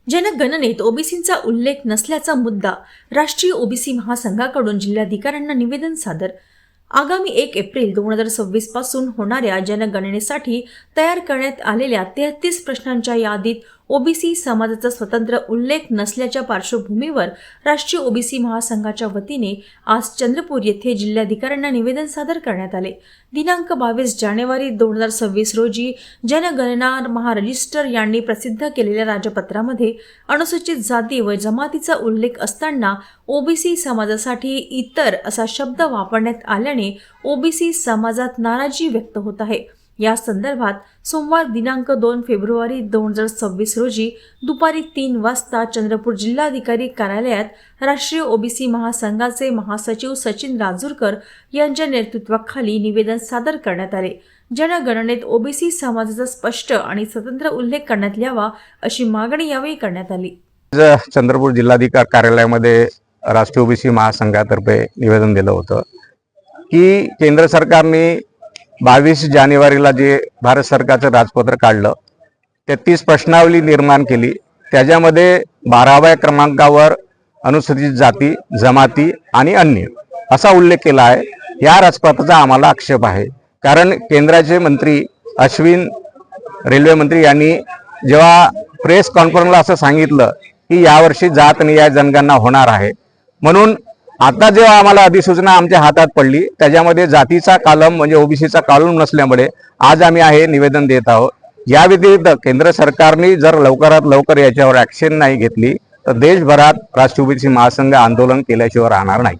जनगणनेत ओबीसींचा उल्लेख नसल्याचा मुद्दा राष्ट्रीय ओबीसी महासंघाकडून जिल्हाधिकाऱ्यांना निवेदन सादर। आगामी 1 एप्रिल 2026 पासून होणाऱ्या जनगणनेसाठी तयार करण्यात आलेल्या 33 प्रश्नांच्या यादीत ओबीसी समाजाचा स्वतंत्र उल्लेख नसल्याच्या पार्श्वभूमीवर राष्ट्रीय ओबीसी महासंघाच्या वतीने आज चंद्रपूर येथे जिल्हाधिकाऱ्यांना निवेदन सादर करण्यात आले। दिनांक 22 जानेवारी 2026 रोजी जनगणना महारजिस्टर यांनी प्रसिद्ध केलेल्या राजपत्रामध्ये अनुसूचित जाती व जमातीचा उल्लेख असताना ओबीसी समाजासाठी इतर असा शब्द वापरण्यात आल्याने ओबीसी समाजात नाराजी व्यक्त होत आहे। या संदर्भात सोमवार दिनांक 2 फेब्रुवारी 2026 रोजी दुपारी 3 वाजता चंद्रपूर जिल्हाधिकारी कार्यालयात राष्ट्रीय ओबीसी महासंघाचे महासचिव सचिन राजूरकर यांच्या नेतृत्वाखाली निवेदन सादर करण्यात आले। जनगणनेत ओबीसी समाजाचा स्पष्ट आणि स्वतंत्र उल्लेख करण्यात यावा अशी मागणी यावेळी करण्यात आली। चंद्रपूर जिल्हाधिकारी कार्यालयामध्ये राष्ट्रीय ओबीसी महासंघातर्फे निवेदन दिलं होतं की केंद्र सरकारने 22 जानेवारीला जे भारत सरकारचं राजपत्र काढलं, 33 प्रश्नावली निर्माण केली। त्याच्यामध्ये 12व्या क्रमांकावर अनुसूचित जाती, जमाती आणि अन्य असा उल्लेख केला आहे। या राजपत्राचा आम्हाला आक्षेप आहे, कारण केंद्राचे मंत्री अश्विन रेल्वे मंत्री यांनी जेव्हा प्रेस कॉन्फरन्सला असं सांगितलं की यावर्षी जातनिहाय जनगणना होणार आहे, म्हणून आता जेव्हा आम्हाला अधिसूचना आमच्या हातात पडली त्याच्यामध्ये जातीचा कॉलम म्हणजे ओबीसीचा कॉलम नसल्यामुळे आज आम्ही निवेदन देत आहोत। या व्यतिरिक्त केंद्र सरकारने जर लवकरात लवकर याच्यावर ॲक्शन नाही घेतली तर देशभरात राष्ट्रीय ओबीसी महासंघ आंदोलन केल्याशिवाय राहणार नाही।